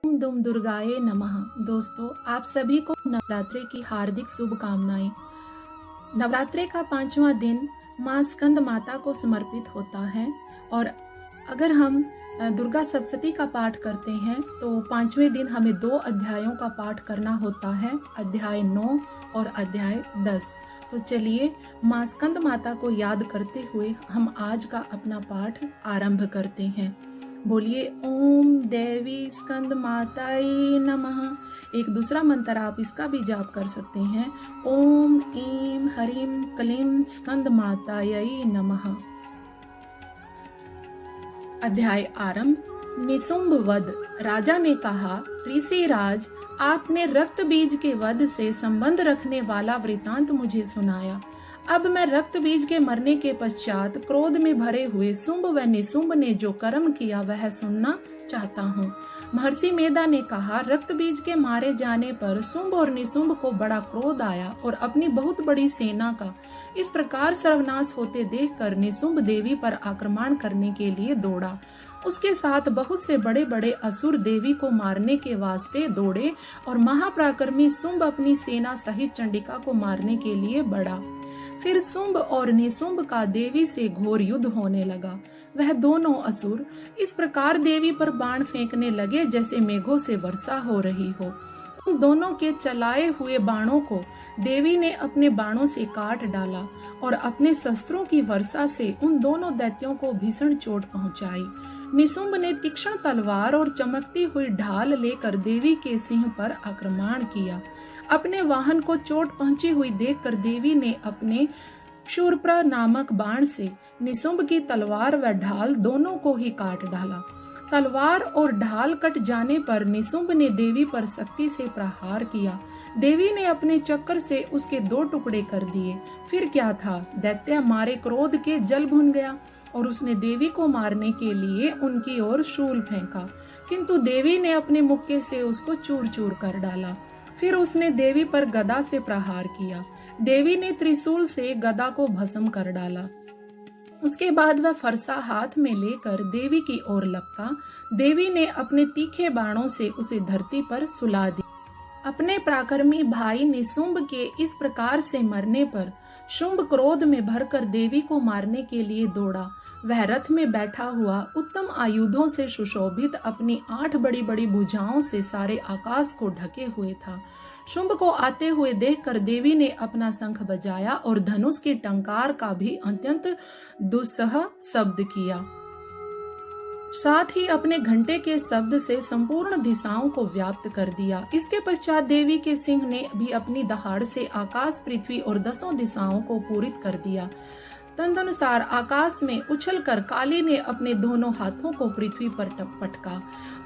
ओम दुम दुर्गाए नमः। दोस्तों, आप सभी को नवरात्रि की हार्दिक शुभकामनाएं। नवरात्रि का 5वां दिन मां स्कंद माता को समर्पित होता है और अगर हम दुर्गा सप्तशती का पाठ करते हैं तो 5वें दिन हमें 2 अध्यायों का पाठ करना होता है, अध्याय 9 और अध्याय 10। तो चलिए मां स्कंद माता को याद करते हुए हम आज का अपना पाठ आरंभ करते हैं। बोलिए ओम देवी स्कंद माताय नमः। एक दूसरा मंत्र आप इसका भी जाप कर सकते हैं, ओम ईम हरीम क्लीम स्कंद माताय नमः। अध्याय आरंभ। निशुंभ वध। राजा ने कहा, ऋषिराज, आपने रक्त बीज के वध से संबंध रखने वाला वृतांत मुझे सुनाया। अब मैं रक्त बीज के मरने के पश्चात क्रोध में भरे हुए शुंभ व निशुंभ ने जो कर्म किया वह सुनना चाहता हूँ। महर्षि मेधा ने कहा, रक्त बीज के मारे जाने पर शुंभ और निशुंभ को बड़ा क्रोध आया और अपनी बहुत बड़ी सेना का इस प्रकार सर्वनाश होते देखकर निशुंभ देवी पर आक्रमण करने के लिए दौड़ा। उसके साथ बहुत से बड़े बड़े असुर देवी को मारने के वास्ते दौड़े और महापराक्रमी शुंभ अपनी सेना सहित चंडिका को मारने के लिए बढ़ा। फिर शुंभ और निशुंभ का देवी से घोर युद्ध होने लगा। वह दोनों असुर इस प्रकार देवी पर बाण फेंकने लगे जैसे मेघों से वर्षा हो रही हो। उन दोनों के चलाए हुए बाणों को देवी ने अपने बाणों से काट डाला और अपने शस्त्रों की वर्षा से उन दोनों दैत्यों को भीषण चोट पहुंचाई। निशुंभ ने तीक्ष्ण तलवार और चमकती हुई ढाल लेकर देवी के सिंह पर आक्रमण किया। अपने वाहन को चोट पहुंची हुई देखकर देवी ने अपने शूर्पणखा नामक बाण से निशुंभ की तलवार व ढाल दोनों को ही काट डाला। तलवार और ढाल कट जाने पर निशुंभ ने देवी पर शक्ति से प्रहार किया। देवी ने अपने चक्र से उसके 2 टुकड़े कर दिए। फिर क्या था, दैत्य मारे क्रोध के जल भुन गया और उसने देवी को मारने के लिए उनकी ओर शूल फेंका, किंतु देवी ने अपने मुक्के से उसको चूर चूर कर डाला। फिर उसने देवी पर गदा से प्रहार किया। देवी ने त्रिशूल से गदा को भस्म कर डाला। उसके बाद वह फरसा हाथ में लेकर देवी की ओर लपका। देवी ने अपने तीखे बाणों से उसे धरती पर सुला दिया। अपने पराक्रमी भाई निशुंभ के इस प्रकार से मरने पर शुंभ क्रोध में भरकर देवी को मारने के लिए दौड़ा। वह रथ में बैठा हुआ उत्तम आयुधों से सुशोभित अपनी 8 बड़ी बड़ी भुजाओं से सारे आकाश को ढके हुए था। शुंभ को आते हुए देखकर देवी ने अपना शंख बजाया और धनुष की टंकार का भी अत्यंत दुस्सह शब्द किया। साथ ही अपने घंटे के शब्द से संपूर्ण दिशाओं को व्याप्त कर दिया। इसके पश्चात देवी के सिंह ने भी अपनी दहाड़ से आकाश, पृथ्वी और 10 दिशाओं को पूरित कर दिया। तदनुसार आकाश में उछलकर काली ने अपने दोनों हाथों को पृथ्वी पर पटका।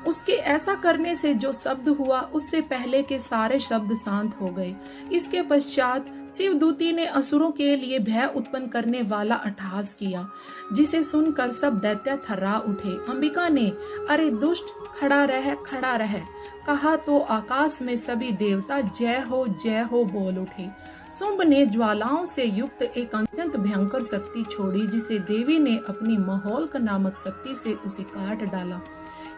उसके ऐसा करने से जो शब्द हुआ उससे पहले के सारे शब्द शांत हो गए। इसके पश्चात शिवदूती ने असुरों के लिए भय उत्पन्न करने वाला अट्टहास किया, जिसे सुनकर सब दैत्य थर्रा उठे। अंबिका ने, अरे दुष्ट, खड़ा रह कहा तो आकाश में सभी देवता जय हो बोल उठे। शुंभ ने ज्वालाओं से युक्त एक अत्यंत भयंकर शक्ति छोड़ी, जिसे देवी ने अपनी महोल्क नामक शक्ति से उसे काट डाला।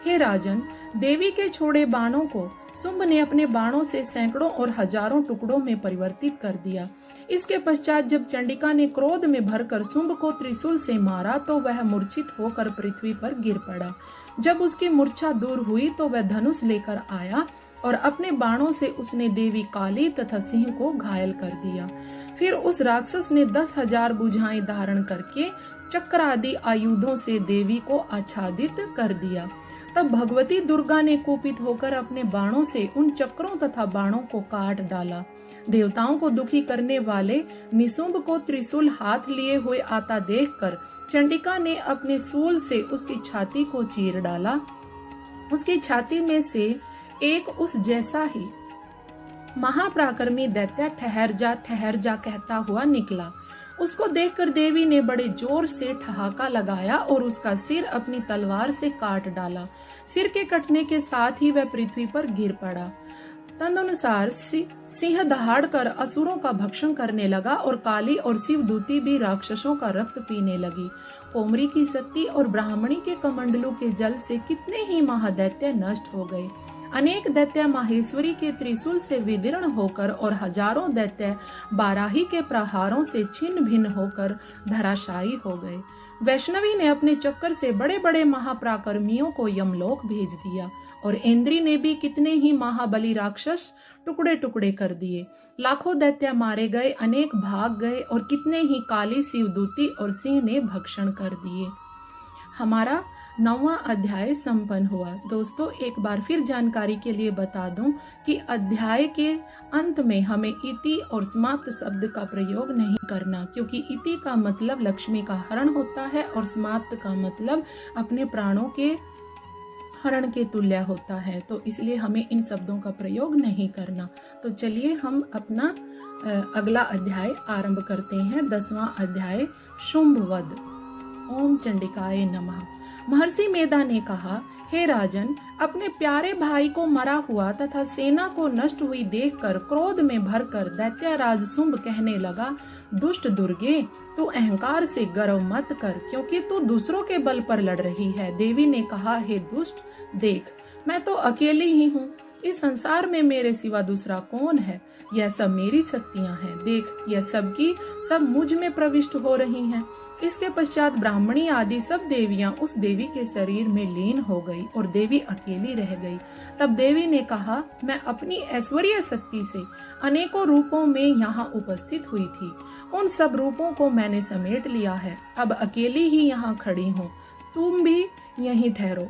हे राजन, देवी के छोड़े बाणों को शुंभ ने अपने बाणों से सैकड़ों और हजारों टुकड़ों में परिवर्तित कर दिया। इसके पश्चात जब चंडिका ने क्रोध में भरकर शुंभ को त्रिशूल से मारा तो वह मूर्छित होकर पृथ्वी पर गिर पड़ा। जब उसकी मूर्छा दूर हुई तो वह धनुष लेकर आया और अपने बाणों से उसने देवी काली तथा सिंह को घायल कर दिया। फिर उस राक्षस ने 10,000 भुजाएं धारण करके चक्र आदि आयुधों से देवी को आच्छादित कर दिया। तब भगवती दुर्गा ने कुपित होकर अपने बाणों से उन चक्रों तथा बाणों को काट डाला। देवताओं को दुखी करने वाले निशुंभ को त्रिशूल हाथ लिए हुए आता देखकर चंडिका ने अपने शूल से उसकी छाती को चीर डाला। उसकी छाती में से एक उस जैसा ही महापराक्रमी दैत्य ठहर जा कहता हुआ निकला। उसको देखकर देवी ने बड़े जोर से ठहाका लगाया और उसका सिर अपनी तलवार से काट डाला। सिर के कटने के साथ ही वह पृथ्वी पर गिर पड़ा। तदनुसार सिंह दहाड़ कर असुरों का भक्षण करने लगा और काली और शिवदूती भी राक्षसों का रक्त पीने लगी। कोमरी की शक्ति और ब्राह्मणी के कमंडलों के जल से कितने ही महादैत्य नष्ट हो गए। अनेक दैत्य माहेश्वरी के त्रिशूल से विदीर्ण होकर और हजारों दैत्य बाराही के प्रहारों से छिन्न भिन्न होकर धराशायी हो गए। वैष्णवी ने अपने चक्कर से बड़े बड़े महापराक्रमियों को यमलोक भेज दिया और इंद्री ने भी कितने ही महाबली राक्षस टुकड़े टुकड़े कर दिए। लाखों दैत्य मारे गए, अनेक भाग गए और कितने ही काली शिवदूती और सिंह ने भक्षण कर दिए। हमारा 9वां अध्याय संपन्न हुआ। दोस्तों, एक बार फिर जानकारी के लिए बता दूं कि अध्याय के अंत में हमें इति और समाप्त शब्द का प्रयोग नहीं करना, क्योंकि इति का मतलब लक्ष्मी का हरण होता है और समाप्त का मतलब अपने प्राणों के हरण के तुल्य होता है। तो इसलिए हमें इन शब्दों का प्रयोग नहीं करना। तो चलिए हम अपना अगला अध्याय आरंभ करते हैं। 10वां अध्याय शुंभवध। ओम चंडिकाय नमः। महर्षि मेधा ने कहा, हे राजन, अपने प्यारे भाई को मरा हुआ तथा सेना को नष्ट हुई देखकर क्रोध में भरकर दैत्यराज शुंभ कहने लगा, दुष्ट दुर्गे, तू अहंकार से गर्व मत कर, क्योंकि तू दूसरों के बल पर लड़ रही है। देवी ने कहा, हे दुष्ट, देख, मैं तो अकेली ही हूँ। इस संसार में मेरे सिवा दूसरा कौन है? यह सब मेरी शक्तियाँ हैं। देख, यह सब की सब मुझ में प्रविष्ट हो रही हैं। इसके पश्चात ब्राह्मणी आदि सब देवियां उस देवी के शरीर में लीन हो गई और देवी अकेली रह गई। तब देवी ने कहा, मैं अपनी ऐश्वर्य शक्ति से अनेकों रूपों में यहाँ उपस्थित हुई थी। उन सब रूपों को मैंने समेट लिया है। अब अकेली ही यहाँ खड़ी हूँ, तुम भी यहीं ठहरो।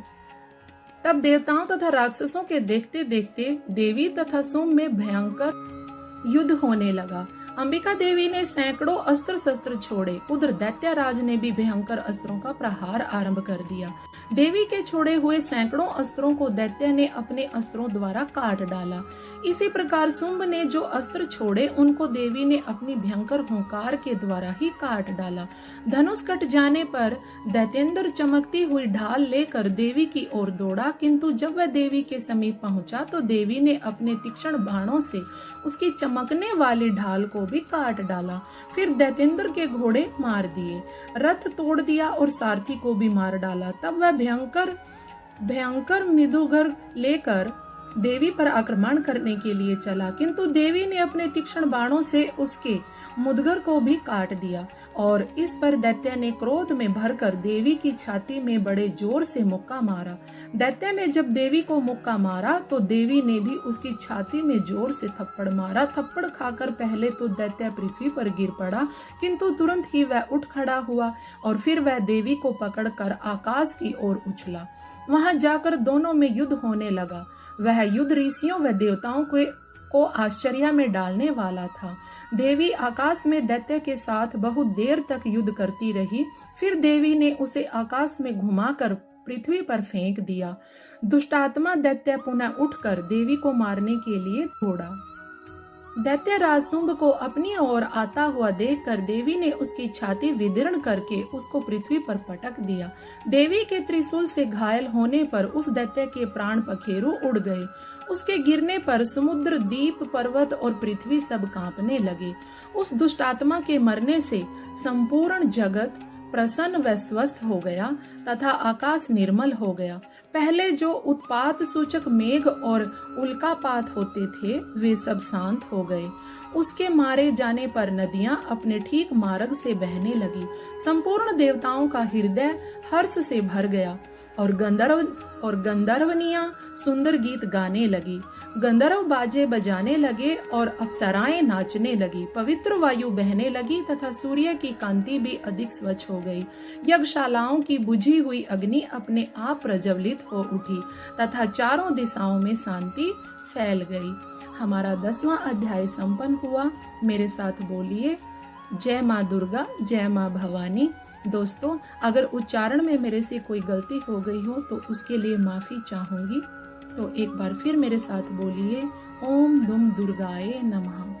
तब देवताओं तथा राक्षसों के देखते देखते देवी तथा शुंभ में भयंकर युद्ध होने लगा। अंबिका देवी ने सैकड़ों अस्त्र शस्त्र छोड़े। उधर दैत्यराज ने भी भयंकर अस्त्रों का प्रहार आरंभ कर दिया। देवी के छोड़े हुए सैकड़ों अस्त्रों को दैत्य ने अपने अस्त्रों द्वारा काट डाला। इसी प्रकार शुंभ ने जो अस्त्र छोड़े उनको देवी ने अपनी भयंकर हुंकार के द्वारा ही काट डाला। धनुष कट जाने पर दैत्येंद्र चमकती हुई ढाल लेकर देवी की ओर दौड़ा, किंतु जब वह देवी के समीप पहुंचा तो देवी ने अपने तीक्ष्ण बाणों से उसकी चमकने वाली ढाल को भी काट डाला। फिर दैत्येंद्र के घोड़े मार दिए, रथ तोड़ दिया और सारथी को भी मार डाला। तब वह भयंकर मृदुगर लेकर देवी पर आक्रमण करने के लिए चला, किंतु देवी ने अपने तीक्ष्ण बाणों से उसके मुदगर को भी काट दिया और इस पर दैत्य ने क्रोध में भरकर देवी की छाती में बड़े जोर से मुक्का मारा। दैत्य ने जब देवी को मुक्का मारा तो देवी ने भी उसकी छाती में जोर से थप्पड़ मारा। थप्पड़ खाकर पहले तो दैत्य पृथ्वी पर गिर पड़ा, किंतु तुरंत ही वह उठ खड़ा हुआ और फिर वह देवी को पकड़कर आकाश की ओर उछला। वहां जाकर दोनों में युद्ध होने लगा। वह युद्ध ऋषियों व देवताओं को आश्चर्य में डालने वाला था। देवी आकाश में दैत्य के साथ बहुत देर तक युद्ध करती रही। फिर देवी ने उसे आकाश में घुमाकर पृथ्वी पर फेंक दिया। दुष्टात्मा दैत्य पुनः उठकर देवी को मारने के लिए दौड़ा। दैत्यराज शुंभ को अपनी ओर आता हुआ देखकर देवी ने उसकी छाती विदीर्ण करके उसको पृथ्वी पर पटक दिया। देवी के त्रिशूल से घायल होने पर उस दैत्य के प्राण पखेरु उड़ गए। उसके गिरने पर समुद्र, द्वीप, पर्वत और पृथ्वी सब कांपने लगे। उस दुष्टात्मा के मरने से संपूर्ण जगत प्रसन्न व स्वस्थ हो गया तथा आकाश निर्मल हो गया। पहले जो उत्पात सूचक मेघ और उल्कापात होते थे वे सब शांत हो गए। उसके मारे जाने पर नदियां अपने ठीक मार्ग से बहने लगी। संपूर्ण देवताओं का हृदय हर्ष से भर गया और गंधर्वनियां सुंदर गीत गाने लगी। गंधर्व बाजे बजाने लगे और अप्सराएं नाचने लगी। पवित्र वायु बहने लगी तथा सूर्य की कांति भी अधिक स्वच्छ हो गई। यज्ञशालाओं की बुझी हुई अग्नि अपने आप प्रज्वलित हो उठी तथा चारों दिशाओं में शांति फैल गई। हमारा 10वां अध्याय संपन्न हुआ। मेरे साथ बोलिए, जय माँ दुर्गा, जय माँ भवानी। दोस्तों, अगर उच्चारण में मेरे से कोई गलती हो गई हो तो उसके लिए माफी चाहूंगी। तो एक बार फिर मेरे साथ बोलिए, ओम दुम दुर्गाए नमः।